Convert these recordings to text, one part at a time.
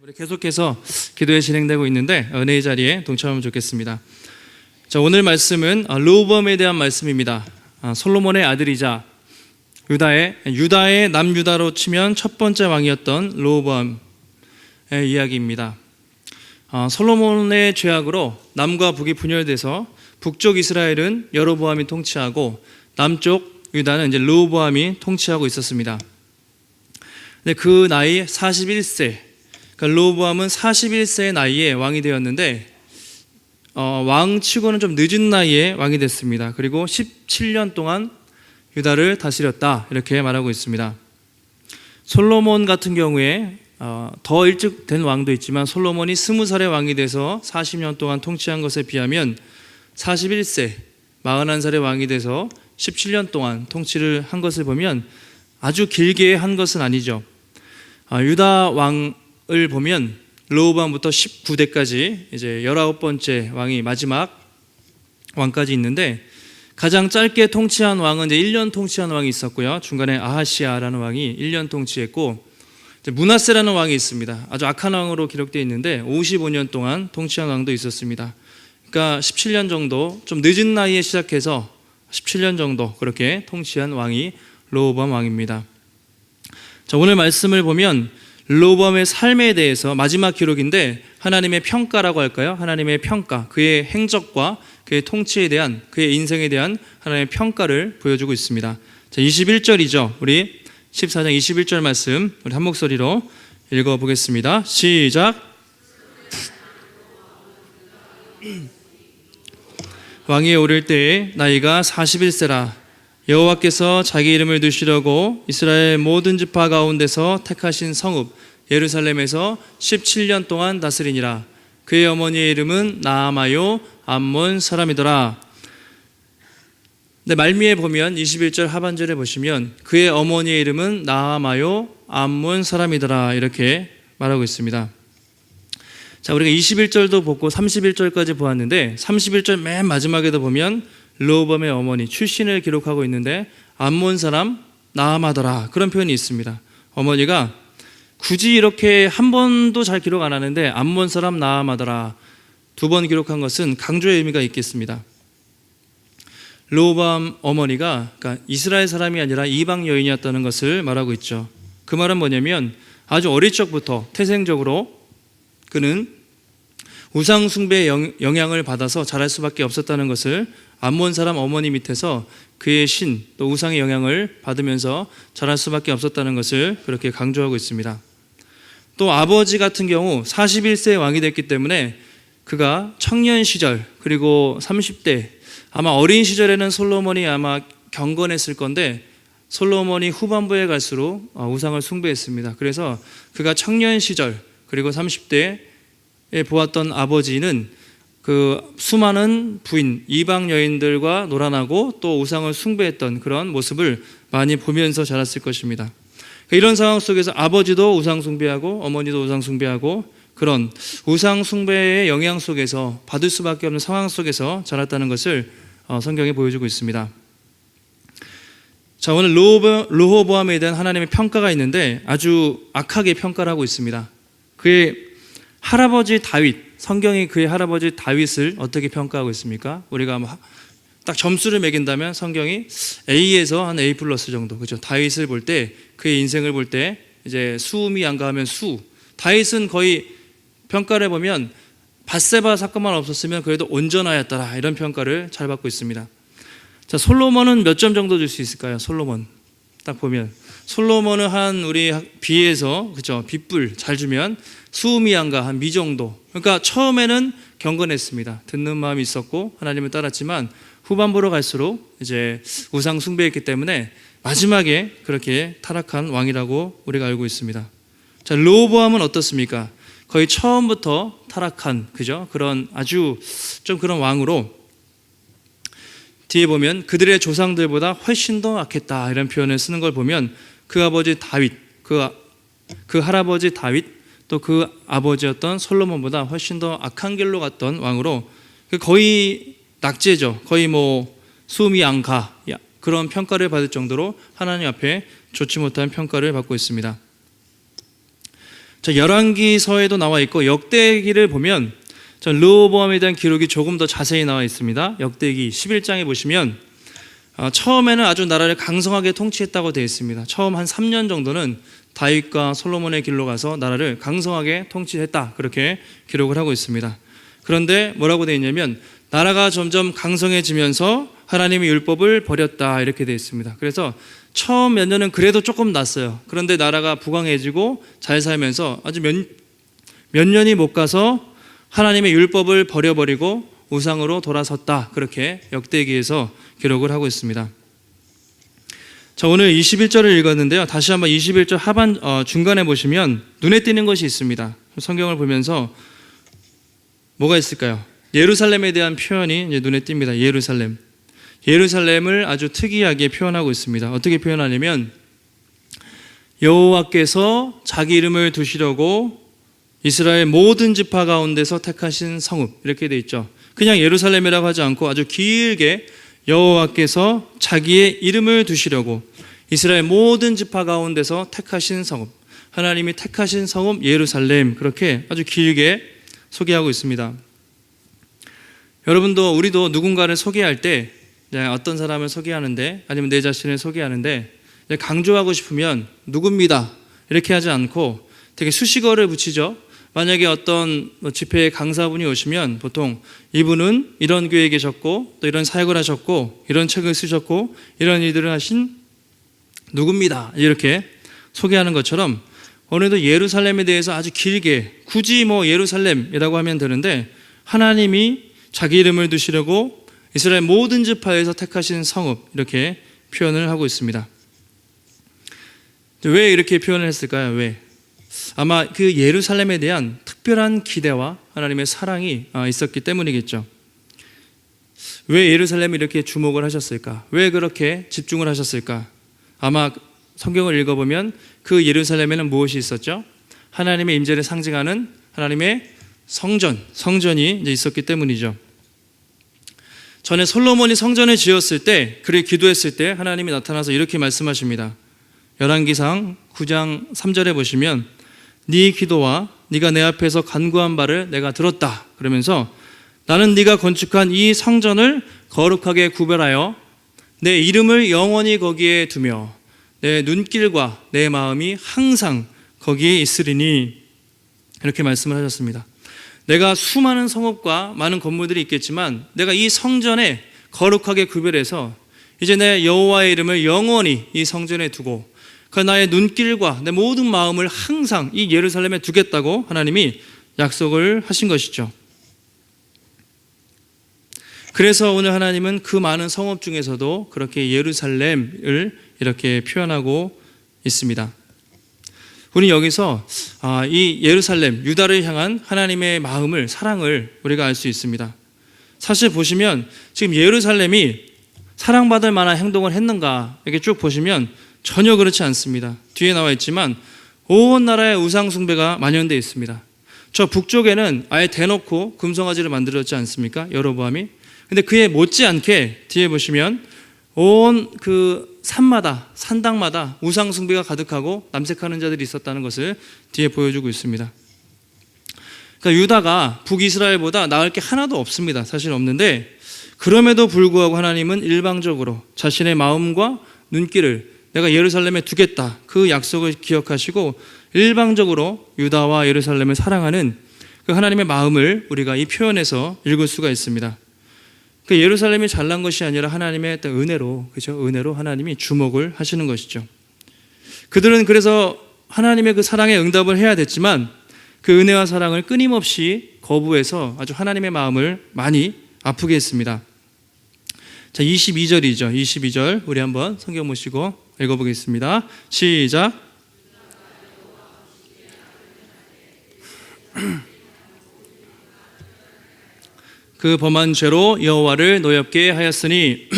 우리 계속해서 기도에 진행되고 있는데 은혜의 자리에 동참하면 좋겠습니다. 자, 오늘 말씀은 르호보암에 대한 말씀입니다. 솔로몬의 아들이자 유다의 남유다로 치면 첫 번째 왕이었던 르호보암의 이야기입니다. 솔로몬의 죄악으로 남과 북이 분열돼서 북쪽 이스라엘은 여로보암이 통치하고 남쪽 유다는 이제 르호보암이 통치하고 있었습니다. 근데 그 나이 41세, 그러니까 르호보암은 41세의 나이에 왕이 되었는데 왕치고는 좀 늦은 나이에 왕이 됐습니다. 그리고 17년 동안 유다를 다스렸다, 이렇게 말하고 있습니다. 솔로몬 같은 경우에 더 일찍 된 왕도 있지만 솔로몬이 20살의 왕이 돼서 40년 동안 통치한 것에 비하면 41세, 41살의 왕이 돼서 17년 동안 통치를 한 것을 보면 아주 길게 한 것은 아니죠. 유다 왕을 보면 르호보암부터 19대까지 이제 19번째 왕이 마지막 왕까지 있는데, 가장 짧게 통치한 왕은 이제 1년 통치한 왕이 있었고요. 중간에 아하시아라는 왕이 1년 통치했고, 므낫세라는 왕이 있습니다. 아주 악한 왕으로 기록되어 있는데 55년 동안 통치한 왕도 있었습니다. 그러니까 17년 정도, 좀 늦은 나이에 시작해서 17년 정도 그렇게 통치한 왕이 르호보암 왕입니다. 자, 오늘 말씀을 보면 르호보암의 삶에 대해서 마지막 기록인데 하나님의 평가라고 할까요? 하나님의 평가, 그의 행적과 그의 통치에 대한, 그의 인생에 대한 하나님의 평가를 보여주고 있습니다. 자, 21절이죠. 우리 14장 21절 말씀 우리 한 목소리로 읽어보겠습니다. 시작. 왕위에 오를 때에 나이가 41세라. 여호와께서 자기 이름을 두시려고 이스라엘 모든 지파 가운데서 택하신 성읍 예루살렘에서 17년 동안 다스리니라. 그의 어머니의 이름은 나아마요 암몬 사람이더라. 근데 말미에 보면 21절 하반절에 보시면 그의 어머니의 이름은 나아마요 암몬 사람이더라, 이렇게 말하고 있습니다. 자, 우리가 21절도 보고 31절까지 보았는데 31절 맨 마지막에도 보면 르호보암의 어머니 출신을 기록하고 있는데 암몬 사람 나아마더라, 그런 표현이 있습니다. 어머니가 굳이 이렇게 한 번도 잘 기록 안 하는데 암몬 사람 나아마더라 두 번 기록한 것은 강조의 의미가 있겠습니다. 르호보암 어머니가 그러니까 이스라엘 사람이 아니라 이방 여인이었다는 것을 말하고 있죠. 그 말은 뭐냐면 아주 어릴 적부터 태생적으로 그는 우상 숭배의 영향을 받아서 자랄 수밖에 없었다는 것을, 암몬 사람 어머니 밑에서 그의 신, 또 우상의 영향을 받으면서 자랄 수밖에 없었다는 것을 그렇게 강조하고 있습니다. 또 아버지 같은 경우 41세에 왕이 됐기 때문에 그가 청년 시절 그리고 30대, 아마 어린 시절에는 솔로몬이 아마 경건했을 건데 솔로몬이 후반부에 갈수록 우상을 숭배했습니다. 그래서 그가 청년 시절 그리고 30대에 보았던 아버지는 그 수많은 부인, 이방 여인들과 놀아나고 또 우상을 숭배했던 그런 모습을 많이 보면서 자랐을 것입니다. 이런 상황 속에서 아버지도 우상 숭배하고 어머니도 우상 숭배하고 그런 우상 숭배의 영향 속에서 받을 수밖에 없는 상황 속에서 자랐다는 것을 성경에 보여주고 있습니다. 자, 오늘 르호보암에 대한 하나님의 평가가 있는데 아주 악하게 평가를 하고 있습니다. 그의 할아버지 다윗, 성경이 그의 할아버지 다윗을 어떻게 평가하고 있습니까? 우리가 딱 점수를 매긴다면 성경이 A에서 한 A 플러스 정도, 그죠? 다윗을 볼 때, 그의 인생을 볼 때 이제 수음이 양가하면 수. 다윗은 거의 평가를 보면 밧세바 사건만 없었으면 그래도 온전하였더라, 이런 평가를 잘 받고 있습니다. 자, 솔로몬은 몇 점 정도 줄 수 있을까요? 솔로몬 딱 보면 솔로몬은 한 우리 비에서, 그죠? 빗불 잘 주면 수음이 양가 한 미 정도. 그러니까 처음에는 경건했습니다. 듣는 마음이 있었고 하나님을 따랐지만 후반부로 갈수록 이제 우상 숭배했기 때문에 마지막에 그렇게 타락한 왕이라고 우리가 알고 있습니다. 자, 르호보암은 어떻습니까? 거의 처음부터 타락한, 그죠? 그런 아주 좀 그런 왕으로, 뒤에 보면 그들의 조상들보다 훨씬 더 악했다, 이런 표현을 쓰는 걸 보면 그 아버지 다윗, 그 할아버지 다윗, 또 그 아버지였던 솔로몬보다 훨씬 더 악한 길로 갔던 왕으로 거의 낙제죠. 거의 수음이 양가, 그런 평가를 받을 정도로 하나님 앞에 좋지 못한 평가를 받고 있습니다. 열왕기서에도 나와 있고 역대기를 보면 르호보암에 대한 기록이 조금 더 자세히 나와 있습니다. 역대기 11장에 보시면 처음에는 아주 나라를 강성하게 통치했다고 되어 있습니다. 처음 한 3년 정도는 다윗과 솔로몬의 길로 가서 나라를 강성하게 통치했다, 그렇게 기록을 하고 있습니다. 그런데 뭐라고 되어 있냐면 나라가 점점 강성해지면서 하나님의 율법을 버렸다, 이렇게 되어 있습니다. 그래서 처음 몇 년은 그래도 조금 낫어요. 그런데 나라가 부강해지고 잘 살면서 아주 몇 년이 못 가서 하나님의 율법을 버려버리고 우상으로 돌아섰다, 그렇게 역대기에서 기록을 하고 있습니다. 자, 오늘 21절을 읽었는데요. 다시 한번 21절 중간에 보시면 눈에 띄는 것이 있습니다. 성경을 보면서 뭐가 있을까요? 예루살렘에 대한 표현이 이제 눈에 띕니다. 예루살렘을 아주 특이하게 표현하고 있습니다. 어떻게 표현하냐면 여호와께서 자기 이름을 두시려고 이스라엘 모든 지파 가운데서 택하신 성읍, 이렇게 돼 있죠. 그냥 예루살렘이라고 하지 않고 아주 길게 여호와께서 자기의 이름을 두시려고 이스라엘 모든 지파 가운데서 택하신 성읍, 하나님이 택하신 성읍 예루살렘, 그렇게 아주 길게 소개하고 있습니다. 여러분도, 우리도 누군가를 소개할 때 어떤 사람을 소개하는데, 아니면 내 자신을 소개하는데 강조하고 싶으면 누굽니다 이렇게 하지 않고 되게 수식어를 붙이죠. 만약에 어떤 집회에 강사분이 오시면 보통 이분은 이런 교회에 계셨고 또 이런 사역을 하셨고 이런 책을 쓰셨고 이런 일들을 하신 누굽니다, 이렇게 소개하는 것처럼 오늘도 예루살렘에 대해서 아주 길게, 굳이 예루살렘이라고 하면 되는데 하나님이 자기 이름을 두시려고 이스라엘 모든 지파에서 택하신 성읍, 이렇게 표현을 하고 있습니다. 왜 이렇게 표현을 했을까요? 왜? 아마 그 예루살렘에 대한 특별한 기대와 하나님의 사랑이 있었기 때문이겠죠. 왜 예루살렘에 이렇게 주목을 하셨을까? 왜 그렇게 집중을 하셨을까? 아마 성경을 읽어보면 그 예루살렘에는 무엇이 있었죠? 하나님의 임재를 상징하는 하나님의 성전이 이제 있었기 때문이죠. 전에 솔로몬이 성전을 지었을 때, 그를 기도했을 때 하나님이 나타나서 이렇게 말씀하십니다. 열왕기상 9장 3절에 보시면 네 기도와 네가 내 앞에서 간구한 바를 내가 들었다, 그러면서 나는 네가 건축한 이 성전을 거룩하게 구별하여 내 이름을 영원히 거기에 두며 내 눈길과 내 마음이 항상 거기에 있으리니, 이렇게 말씀을 하셨습니다. 내가 수많은 성읍과 많은 건물들이 있겠지만 내가 이 성전에 거룩하게 구별해서 이제 내 여호와의 이름을 영원히 이 성전에 두고 그 나의 눈길과 내 모든 마음을 항상 이 예루살렘에 두겠다고 하나님이 약속을 하신 것이죠. 그래서 오늘 하나님은 그 많은 성읍 중에서도 그렇게 예루살렘을 이렇게 표현하고 있습니다. 우리 여기서 이 예루살렘, 유다를 향한 하나님의 마음을, 사랑을 우리가 알 수 있습니다. 사실 보시면 지금 예루살렘이 사랑받을 만한 행동을 했는가, 이렇게 쭉 보시면 전혀 그렇지 않습니다. 뒤에 나와 있지만 온 나라에 우상 숭배가 만연되어 있습니다. 저 북쪽에는 아예 대놓고 금송아지를 만들었지 않습니까? 여로보암이. 근데 그에 못지않게 뒤에 보시면 온 그 산당마다 우상 숭배가 가득하고 남색하는 자들이 있었다는 것을 뒤에 보여주고 있습니다. 그러니까 유다가 북이스라엘보다 나을 게 하나도 없습니다. 사실 없는데 그럼에도 불구하고 하나님은 일방적으로 자신의 마음과 눈길을 내가 예루살렘에 두겠다, 그 약속을 기억하시고 일방적으로 유다와 예루살렘을 사랑하는 그 하나님의 마음을 우리가 이 표현에서 읽을 수가 있습니다. 그 예루살렘이 잘난 것이 아니라 하나님의 어떤 은혜로, 그죠? 은혜로 하나님이 주목을 하시는 것이죠. 그들은 그래서 하나님의 그 사랑에 응답을 해야 됐지만 그 은혜와 사랑을 끊임없이 거부해서 아주 하나님의 마음을 많이 아프게 했습니다. 자, 22절이죠. 22절 우리 한번 성경 보시고 읽어보겠습니다. 시작. 그 범한 죄로 여호와를 노엽게 하였으니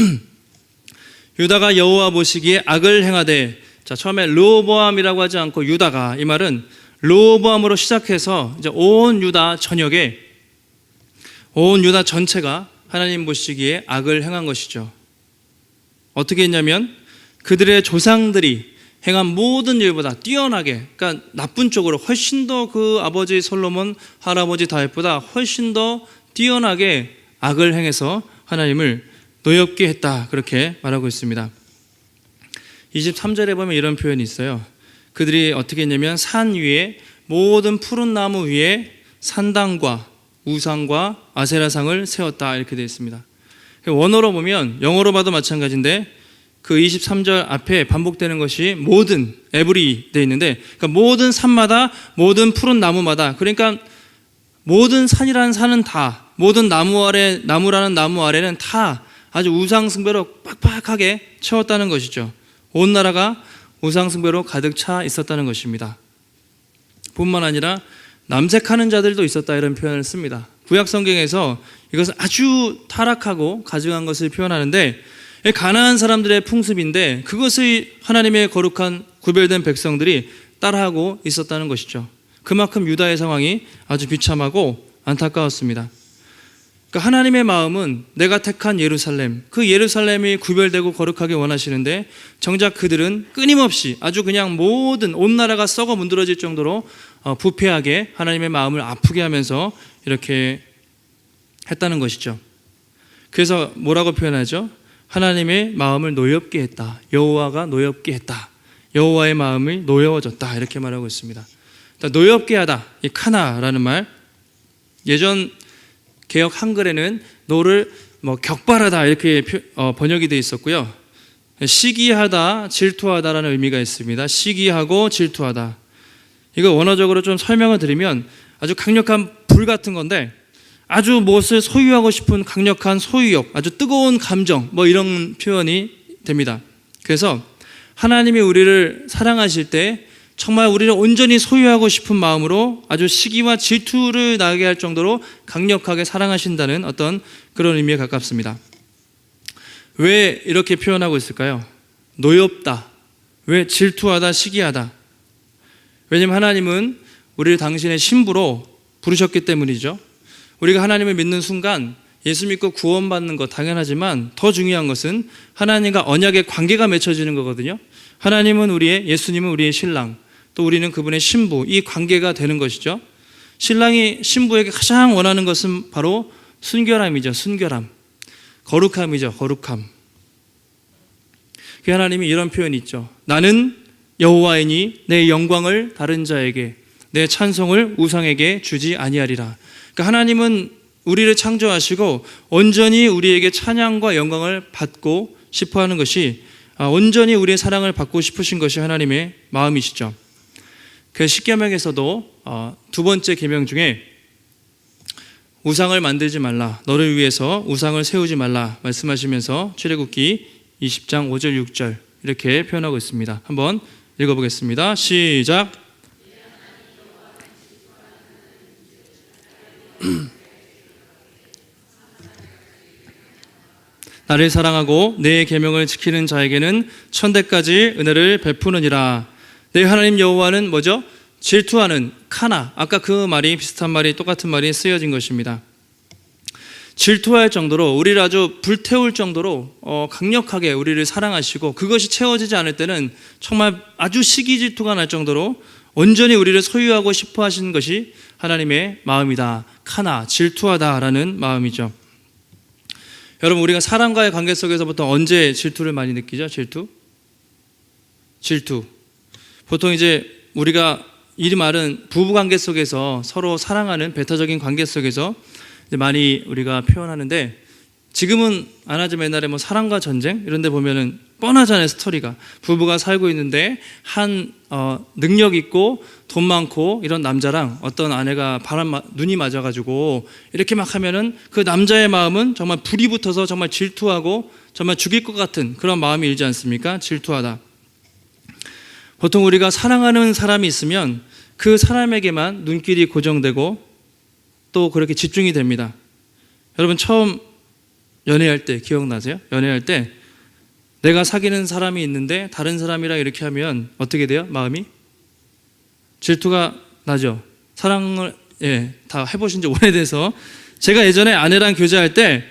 유다가 여호와 보시기에 악을 행하되, 자, 처음에 르호보암이라고 하지 않고 유다가, 이 말은 르호보암으로 시작해서 이제 온 유다 전역에, 온 유다 전체가 하나님 보시기에 악을 행한 것이죠. 어떻게 했냐면 그들의 조상들이 행한 모든 일보다 뛰어나게, 그러니까 나쁜 쪽으로 훨씬 더 그 아버지 솔로몬 할아버지 다윗보다 훨씬 더 뛰어나게 악을 행해서 하나님을 노엽게 했다, 그렇게 말하고 있습니다. 23절에 보면 이런 표현이 있어요. 그들이 어떻게 했냐면 산 위에 모든 푸른 나무 위에 산당과 우상과 아세라상을 세웠다, 이렇게 되어 있습니다. 원어로 보면, 영어로 봐도 마찬가지인데 그 23절 앞에 반복되는 것이 모든, 에브리 되어 있는데, 그러니까 모든 산마다, 모든 푸른 나무마다, 그러니까 모든 산이라는 산은 다, 모든 나무라는 나무 아래는 다 아주 우상숭배로 빡빡하게 채웠다는 것이죠. 온 나라가 우상숭배로 가득 차 있었다는 것입니다. 뿐만 아니라 남색하는 자들도 있었다, 이런 표현을 씁니다. 구약 성경에서 이것은 아주 타락하고 가증한 것을 표현하는데, 가나안 사람들의 풍습인데 그것을 하나님의 거룩한 구별된 백성들이 따라하고 있었다는 것이죠. 그만큼 유다의 상황이 아주 비참하고 안타까웠습니다. 그러니까 하나님의 마음은 내가 택한 예루살렘, 그 예루살렘이 구별되고 거룩하게 원하시는데, 정작 그들은 끊임없이 아주 그냥 모든 온 나라가 썩어 문드러질 정도로 부패하게 하나님의 마음을 아프게 하면서 이렇게 했다는 것이죠. 그래서 뭐라고 표현하죠? 하나님의 마음을 노엽게 했다, 여호와가 노엽게 했다, 여호와의 마음이 노여워졌다, 이렇게 말하고 있습니다. 노엽게 하다, 이 카나라는 말, 예전 개역 한글에는 노를 격발하다 이렇게 번역이 되어 있었고요. 시기하다, 질투하다라는 의미가 있습니다. 시기하고 질투하다. 이거 원어적으로 좀 설명을 드리면 아주 강력한 불 같은 건데, 아주 무엇을 소유하고 싶은 강력한 소유욕, 아주 뜨거운 감정, 이런 표현이 됩니다. 그래서 하나님이 우리를 사랑하실 때 정말 우리를 온전히 소유하고 싶은 마음으로 아주 시기와 질투를 나게 할 정도로 강력하게 사랑하신다는 어떤 그런 의미에 가깝습니다. 왜 이렇게 표현하고 있을까요? 노엽다, 왜 질투하다, 시기하다? 왜냐하면 하나님은 우리를 당신의 신부로 부르셨기 때문이죠. 우리가 하나님을 믿는 순간 예수 믿고 구원받는 것 당연하지만 더 중요한 것은 하나님과 언약의 관계가 맺혀지는 거거든요. 하나님은 예수님은 우리의 신랑, 또 우리는 그분의 신부, 이 관계가 되는 것이죠. 신랑이 신부에게 가장 원하는 것은 바로 순결함이죠. 순결함, 거룩함이죠. 거룩함. 그 하나님이 이런 표현이 있죠. 나는 여호와이니 내 영광을 다른 자에게, 내 찬송을 우상에게 주지 아니하리라. 그러니까 하나님은 우리를 창조하시고 온전히 우리에게 찬양과 영광을 받고 싶어하는 것이, 온전히 우리의 사랑을 받고 싶으신 것이 하나님의 마음이시죠. 그 십계명에서도 두 번째 계명 중에 우상을 만들지 말라, 너를 위해서 우상을 세우지 말라 말씀하시면서 출애굽기 20장 5절 6절 이렇게 표현하고 있습니다. 한번 읽어보겠습니다. 시작. 나를 사랑하고 내 계명을 지키는 자에게는 천대까지 은혜를 베푸느니라. 내 하나님 여호와는 뭐죠? 질투하는 카나. 아까 그 말이, 비슷한 말이, 똑같은 말이 쓰여진 것입니다. 질투할 정도로, 우리를 아주 불태울 정도로 강력하게 우리를 사랑하시고, 그것이 채워지지 않을 때는 정말 아주 시기 질투가 날 정도로 온전히 우리를 소유하고 싶어 하시는 것이 하나님의 마음이다. 카나, 질투하다라는 마음이죠. 여러분, 우리가 사람과의 관계 속에서부터 언제 질투를 많이 느끼죠? 질투. 보통 이제 우리가 이 말은 부부 관계 속에서 서로 사랑하는 배타적인 관계 속에서 많이 우리가 표현하는데, 지금은 안 하지만 옛날에 사랑과 전쟁 이런 데 보면은 뻔하잖아요. 스토리가 부부가 살고 있는데 한 능력 있고 돈 많고 이런 남자랑 어떤 아내가 눈이 맞아가지고 이렇게 막 하면은 그 남자의 마음은 정말 불이 붙어서 정말 질투하고 정말 죽일 것 같은 그런 마음이 일지 않습니까? 질투하다. 보통 우리가 사랑하는 사람이 있으면 그 사람에게만 눈길이 고정되고 또 그렇게 집중이 됩니다. 여러분, 처음 연애할 때 기억나세요? 연애할 때 내가 사귀는 사람이 있는데 다른 사람이랑 이렇게 하면 어떻게 돼요? 마음이? 질투가 나죠. 사랑을 다 해보신 지 오래돼서, 제가 예전에 아내랑 교제할 때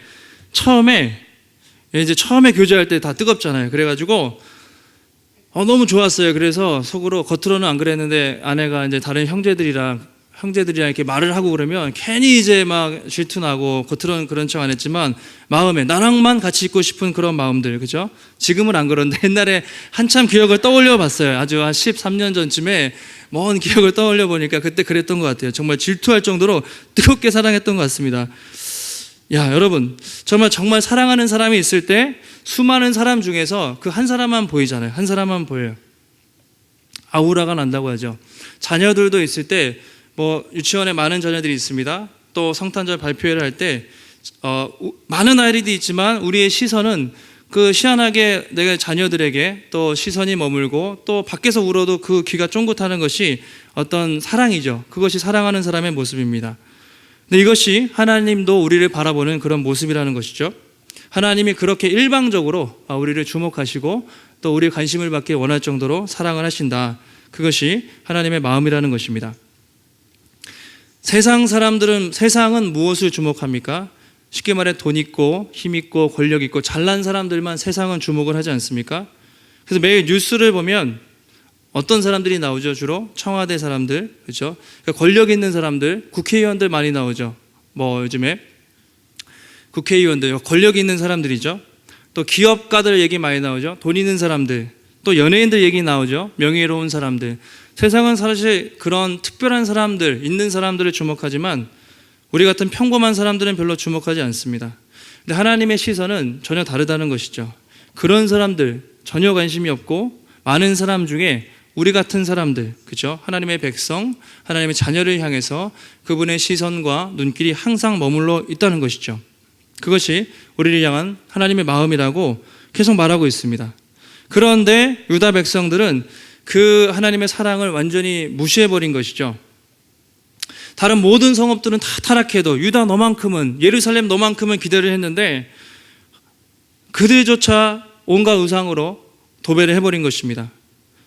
처음에 교제할 때 다 뜨겁잖아요. 그래가지고 너무 좋았어요. 그래서 속으로, 겉으로는 안 그랬는데 아내가 이제 다른 형제들이랑 이렇게 말을 하고 그러면 괜히 이제 막 질투나고, 겉으로는 그런 척 안 했지만 마음에 나랑만 같이 있고 싶은 그런 마음들, 그죠? 지금은 안 그런데 옛날에 한참 기억을 떠올려 봤어요. 아주 한 13년 전쯤에 먼 기억을 떠올려 보니까 그때 그랬던 것 같아요. 정말 질투할 정도로 뜨겁게 사랑했던 것 같습니다. 야, 여러분, 정말 사랑하는 사람이 있을 때 수많은 사람 중에서 그 한 사람만 보이잖아요. 한 사람만 보여요. 아우라가 난다고 하죠. 자녀들도 있을 때, 유치원에 많은 자녀들이 있습니다. 또 성탄절 발표회를 할 때 많은 아이들이 있지만 우리의 시선은 그 희한하게 내 자녀들에게 또 시선이 머물고, 또 밖에서 울어도 그 귀가 쫑긋하는 것이 어떤 사랑이죠. 그것이 사랑하는 사람의 모습입니다. 근데 이것이 하나님도 우리를 바라보는 그런 모습이라는 것이죠. 하나님이 그렇게 일방적으로 우리를 주목하시고 또 우리의 관심을 받기 원할 정도로 사랑을 하신다. 그것이 하나님의 마음이라는 것입니다. 세상은 무엇을 주목합니까? 쉽게 말해 돈 있고 힘 있고 권력 있고 잘난 사람들만 세상은 주목을 하지 않습니까? 그래서 매일 뉴스를 보면 어떤 사람들이 나오죠? 주로 청와대 사람들, 그렇죠? 그러니까 권력 있는 사람들, 국회의원들 많이 나오죠. 요즘에 국회의원들 권력 있는 사람들이죠. 또 기업가들 얘기 많이 나오죠. 돈 있는 사람들, 또 연예인들 얘기 나오죠. 명예로운 사람들. 세상은 사실 그런 특별한 사람들, 있는 사람들을 주목하지만 우리 같은 평범한 사람들은 별로 주목하지 않습니다. 근데 하나님의 시선은 전혀 다르다는 것이죠. 그런 사람들 전혀 관심이 없고, 많은 사람 중에 우리 같은 사람들, 그렇죠? 하나님의 백성, 하나님의 자녀를 향해서 그분의 시선과 눈길이 항상 머물러 있다는 것이죠. 그것이 우리를 향한 하나님의 마음이라고 계속 말하고 있습니다. 그런데 유다 백성들은 그 하나님의 사랑을 완전히 무시해버린 것이죠. 다른 모든 성읍들은 다 타락해도 유다 너만큼은, 예루살렘 너만큼은 기대를 했는데 그들조차 온갖 의상으로 도배를 해버린 것입니다.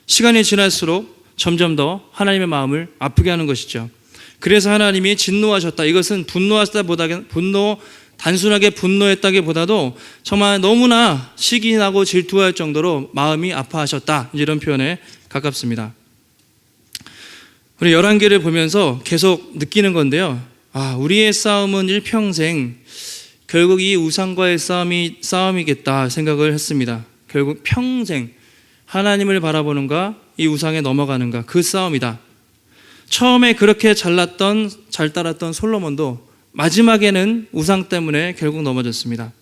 시간이 지날수록 점점 더 하나님의 마음을 아프게 하는 것이죠. 그래서 하나님이 진노하셨다. 이것은 단순하게 분노했다기보다도 정말 너무나 시기 나고 질투할 정도로 마음이 아파하셨다, 이런 표현에 가깝습니다. 우리 열왕기를 보면서 계속 느끼는 건데요. 우리의 싸움은 일평생 결국 이 우상과의 싸움이겠다 생각을 했습니다. 결국 평생 하나님을 바라보는가, 이 우상에 넘어가는가, 그 싸움이다. 처음에 그렇게 잘 따랐던 솔로몬도 마지막에는 우상 때문에 결국 넘어졌습니다.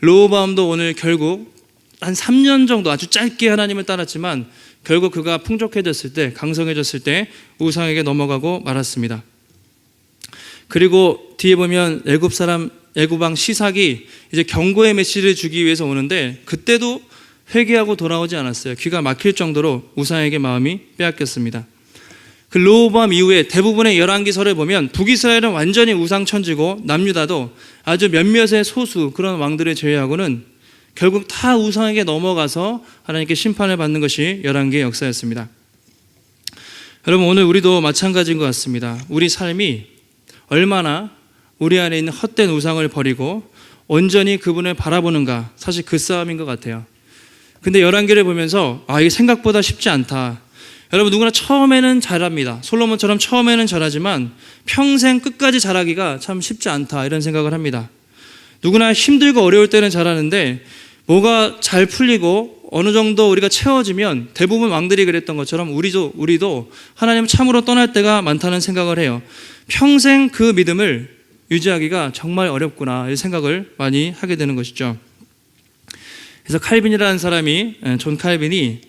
르호보암도 오늘 결국 한 3년 정도 아주 짧게 하나님을 따랐지만 결국 그가 풍족해졌을 때, 강성해졌을 때 우상에게 넘어가고 말았습니다. 그리고 뒤에 보면 애굽왕 시삭이 이제 경고의 메시지를 주기 위해서 오는데 그때도 회개하고 돌아오지 않았어요. 귀가 막힐 정도로 우상에게 마음이 빼앗겼습니다. 그 르호보암 이후에 대부분의 열왕기서를 보면 북이스라엘은 완전히 우상천지고 남유다도 아주 몇몇의 소수 그런 왕들을 제외하고는 결국 다 우상에게 넘어가서 하나님께 심판을 받는 것이 열왕기의 역사였습니다. 여러분, 오늘 우리도 마찬가지인 것 같습니다. 우리 삶이 얼마나 우리 안에 있는 헛된 우상을 버리고 온전히 그분을 바라보는가, 사실 그 싸움인 것 같아요. 근데 열왕기를 보면서 이게 생각보다 쉽지 않다. 여러분, 누구나 처음에는 잘합니다. 솔로몬처럼 처음에는 잘하지만 평생 끝까지 잘하기가 참 쉽지 않다, 이런 생각을 합니다. 누구나 힘들고 어려울 때는 잘하는데 뭐가 잘 풀리고 어느 정도 우리가 채워지면 대부분 왕들이 그랬던 것처럼 우리도 하나님 참으로 떠날 때가 많다는 생각을 해요. 평생 그 믿음을 유지하기가 정말 어렵구나, 이 생각을 많이 하게 되는 것이죠. 그래서 칼빈이라는 사람이, 존 칼빈이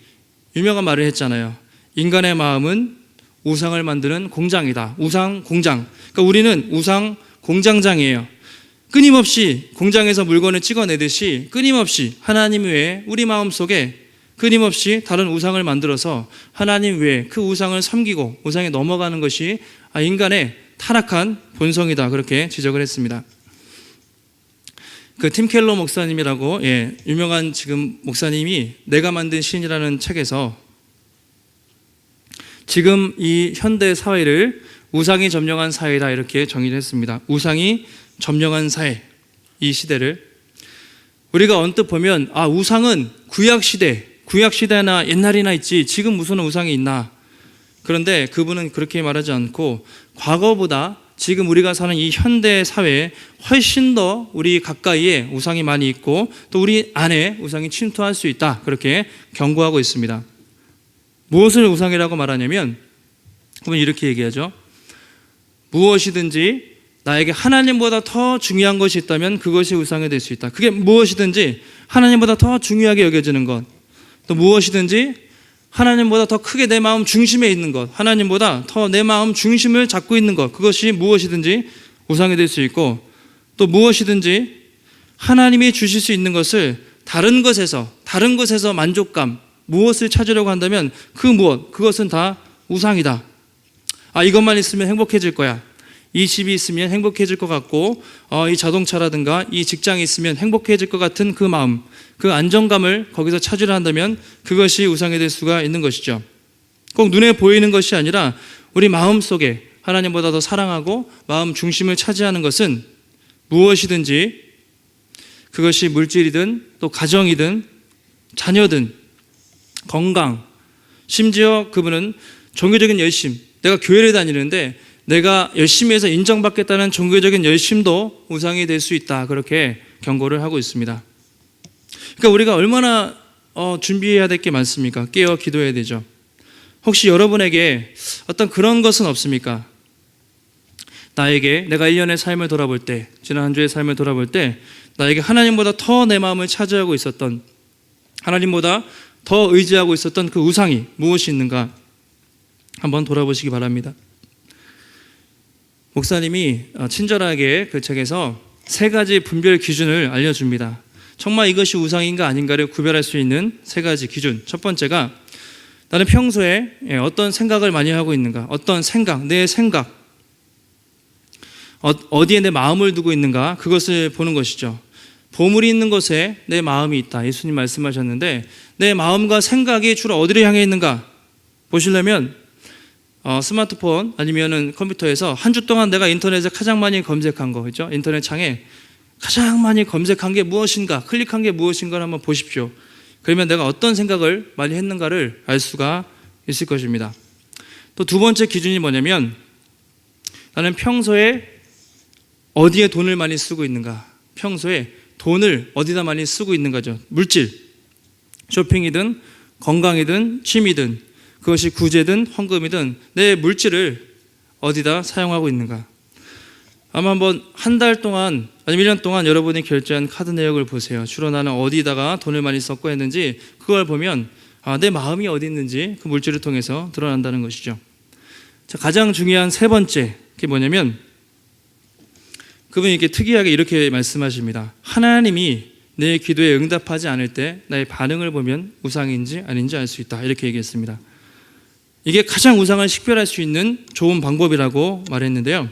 유명한 말을 했잖아요. 인간의 마음은 우상을 만드는 공장이다. 우상 공장. 그러니까 우리는 우상 공장장이에요. 끊임없이 공장에서 물건을 찍어내듯이 끊임없이 하나님 외에 우리 마음속에 끊임없이 다른 우상을 만들어서 하나님 외에 그 우상을 섬기고 우상에 넘어가는 것이 인간의 타락한 본성이다, 그렇게 지적을 했습니다. 그 팀 켈러 목사님이라고 유명한 지금 목사님이 내가 만든 신이라는 책에서 지금 이 현대 사회를 우상이 점령한 사회다, 이렇게 정의를 했습니다. 우상이 점령한 사회, 이 시대를 우리가 언뜻 보면 우상은 구약시대, 구약 시대나 옛날이나 있지 지금 무슨 우상이 있나? 그런데 그분은 그렇게 말하지 않고 과거보다 지금 우리가 사는 이 현대 사회에 훨씬 더 우리 가까이에 우상이 많이 있고 또 우리 안에 우상이 침투할 수 있다, 그렇게 경고하고 있습니다. 무엇을 우상이라고 말하냐면 그분 이렇게 얘기하죠. 무엇이든지 나에게 하나님보다 더 중요한 것이 있다면 그것이 우상이 될 수 있다. 그게 무엇이든지 하나님보다 더 중요하게 여겨지는 것, 또 무엇이든지 하나님보다 더 크게 내 마음 중심에 있는 것, 하나님보다 더 내 마음 중심을 잡고 있는 것, 그것이 무엇이든지 우상이 될 수 있고, 또 무엇이든지 하나님이 주실 수 있는 것을 다른 것에서 만족감, 무엇을 찾으려고 한다면 그 무엇, 그것은 다 우상이다. 이것만 있으면 행복해질 거야. 이 집이 있으면 행복해질 것 같고, 이 자동차라든가 이 직장이 있으면 행복해질 것 같은 그 마음, 그 안정감을 거기서 찾으려 한다면 그것이 우상이 될 수가 있는 것이죠. 꼭 눈에 보이는 것이 아니라 우리 마음 속에 하나님보다 더 사랑하고 마음 중심을 차지하는 것은 무엇이든지, 그것이 물질이든 또 가정이든 자녀든 건강, 심지어 그분은 종교적인 열심, 내가 교회를 다니는데 내가 열심히 해서 인정받겠다는 종교적인 열심도 우상이 될 수 있다, 그렇게 경고를 하고 있습니다. 그러니까 우리가 얼마나 준비해야 될 게 많습니까? 깨어 기도해야 되죠. 혹시 여러분에게 어떤 그런 것은 없습니까? 나에게 내가 1년의 삶을 돌아볼 때, 지난 한 주의 삶을 돌아볼 때 나에게 하나님보다 더 내 마음을 차지하고 있었던, 하나님보다 더 의지하고 있었던 그 우상이 무엇이 있는가 한번 돌아보시기 바랍니다. 목사님이 친절하게 그 책에서 3가지 분별 기준을 알려줍니다. 정말 이것이 우상인가 아닌가를 구별할 수 있는 3가지 기준. 첫 번째가 나는 평소에 어떤 생각을 많이 하고 있는가, 어떤 생각, 내 생각, 어디에 내 마음을 두고 있는가, 그것을 보는 것이죠. 보물이 있는 곳에 내 마음이 있다, 예수님 말씀하셨는데 내 마음과 생각이 주로 어디를 향해 있는가 보시려면 스마트폰 아니면은 컴퓨터에서 한 주 동안 내가 인터넷에 가장 많이 검색한 거, 그렇죠? 인터넷 창에 가장 많이 검색한 게 무엇인가, 클릭한 게 무엇인가를 한번 보십시오. 그러면 내가 어떤 생각을 많이 했는가를 알 수가 있을 것입니다. 또 2번째 기준이 뭐냐면 나는 평소에 어디에 돈을 많이 쓰고 있는가, 평소에 돈을 어디다 많이 쓰고 있는가죠. 물질, 쇼핑이든 건강이든 취미든 그것이 구제든 헌금이든 내 물질을 어디다 사용하고 있는가. 아마 한번 한 달 동안 아니면 1년 동안 여러분이 결제한 카드 내역을 보세요. 주로 나는 어디다가 돈을 많이 썼고 했는지 그걸 보면 내 마음이 어디 있는지 그 물질을 통해서 드러난다는 것이죠. 자, 가장 중요한 3번째, 그게 뭐냐면 그분이 이렇게 특이하게 이렇게 말씀하십니다. 하나님이 내 기도에 응답하지 않을 때 나의 반응을 보면 우상인지 아닌지 알 수 있다, 이렇게 얘기했습니다. 이게 가장 우상을 식별할 수 있는 좋은 방법이라고 말했는데요.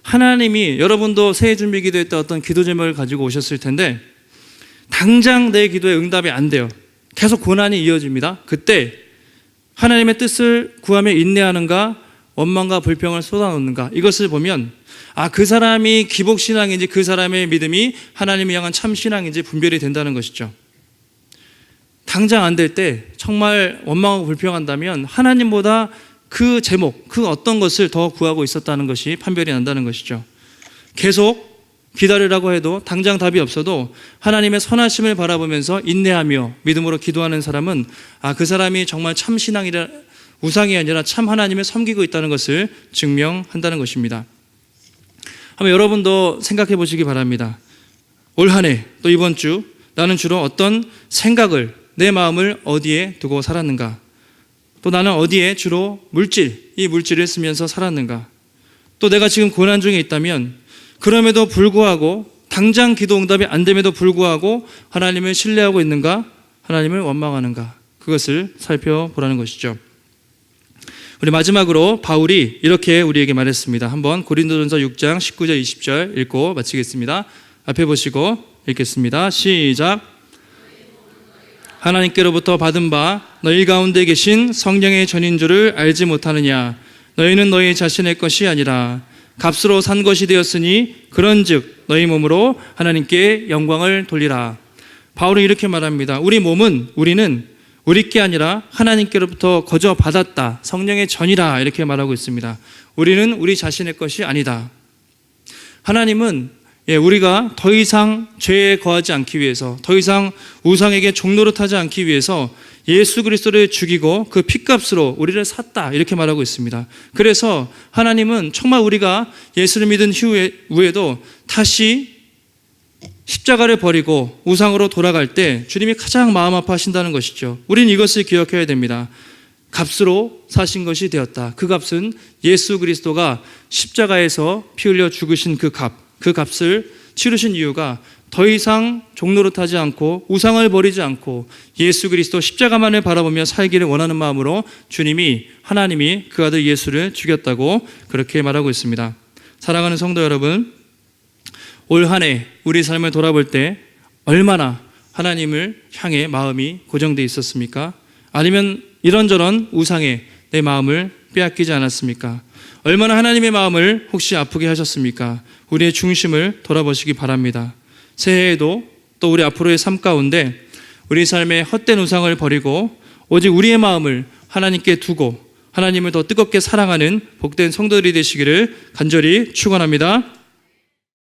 하나님이, 여러분도 새해 준비 기도회 때 어떤 기도 제목을 가지고 오셨을 텐데 당장 내 기도에 응답이 안 돼요. 계속 고난이 이어집니다. 그때 하나님의 뜻을 구하며 인내하는가, 원망과 불평을 쏟아놓는가, 이것을 보면 그 사람이 기복신앙인지 그 사람의 믿음이 하나님을 향한 참신앙인지 분별이 된다는 것이죠. 당장 안 될 때 정말 원망하고 불평한다면 하나님보다 그 제목, 그 어떤 것을 더 구하고 있었다는 것이 판별이 난다는 것이죠. 계속 기다리라고 해도 당장 답이 없어도 하나님의 선하심을 바라보면서 인내하며 믿음으로 기도하는 사람은 그 사람이 정말 참 신앙이라, 우상이 아니라 참 하나님을 섬기고 있다는 것을 증명한다는 것입니다. 한번 여러분도 생각해 보시기 바랍니다. 올 한 해, 또 이번 주 나는 주로 어떤 생각을, 내 마음을 어디에 두고 살았는가? 또 나는 어디에 주로 이 물질을 쓰면서 살았는가? 또 내가 지금 고난 중에 있다면 그럼에도 불구하고 당장 기도 응답이 안 됨에도 불구하고 하나님을 신뢰하고 있는가? 하나님을 원망하는가? 그것을 살펴보라는 것이죠. 우리 마지막으로 바울이 이렇게 우리에게 말했습니다. 한번 고린도전서 6장 19절 20절 읽고 마치겠습니다. 앞에 보시고 읽겠습니다. 시작. 하나님께로부터 받은 바 너희 가운데 계신 성령의 전인 줄을 알지 못하느냐? 너희는 너희 자신의 것이 아니라 값으로 산 것이 되었으니 그런즉 너희 몸으로 하나님께 영광을 돌리라. 바울은 이렇게 말합니다. 우리는 우리께 아니라 하나님께로부터 거저 받았다. 성령의 전이라 이렇게 말하고 있습니다. 우리는 우리 자신의 것이 아니다. 하나님은 우리가 더 이상 죄에 거하지 않기 위해서, 더 이상 우상에게 종노릇하지 않기 위해서 예수 그리스도를 죽이고 그 핏값으로 우리를 샀다 이렇게 말하고 있습니다. 그래서 하나님은 정말 우리가 예수를 믿은 후에도 다시 십자가를 버리고 우상으로 돌아갈 때 주님이 가장 마음 아파하신다는 것이죠. 우리는 이것을 기억해야 됩니다. 값으로 사신 것이 되었다. 그 값은 예수 그리스도가 십자가에서 피 흘려 죽으신 그 값을 치르신 이유가 더 이상 종노릇하지 않고 우상을 버리지 않고 예수 그리스도 십자가만을 바라보며 살기를 원하는 마음으로 하나님이 그 아들 예수를 죽였다고 그렇게 말하고 있습니다. 사랑하는 성도 여러분, 올 한 해 우리 삶을 돌아볼 때 얼마나 하나님을 향해 마음이 고정되어 있었습니까? 아니면 이런저런 우상에 내 마음을 빼앗기지 않았습니까? 얼마나 하나님의 마음을 혹시 아프게 하셨습니까? 우리의 중심을 돌아보시기 바랍니다. 새해에도 또 우리 앞으로의 삶 가운데 우리 삶의 헛된 우상을 버리고 오직 우리의 마음을 하나님께 두고 하나님을 더 뜨겁게 사랑하는 복된 성도들이 되시기를 간절히 축원합니다.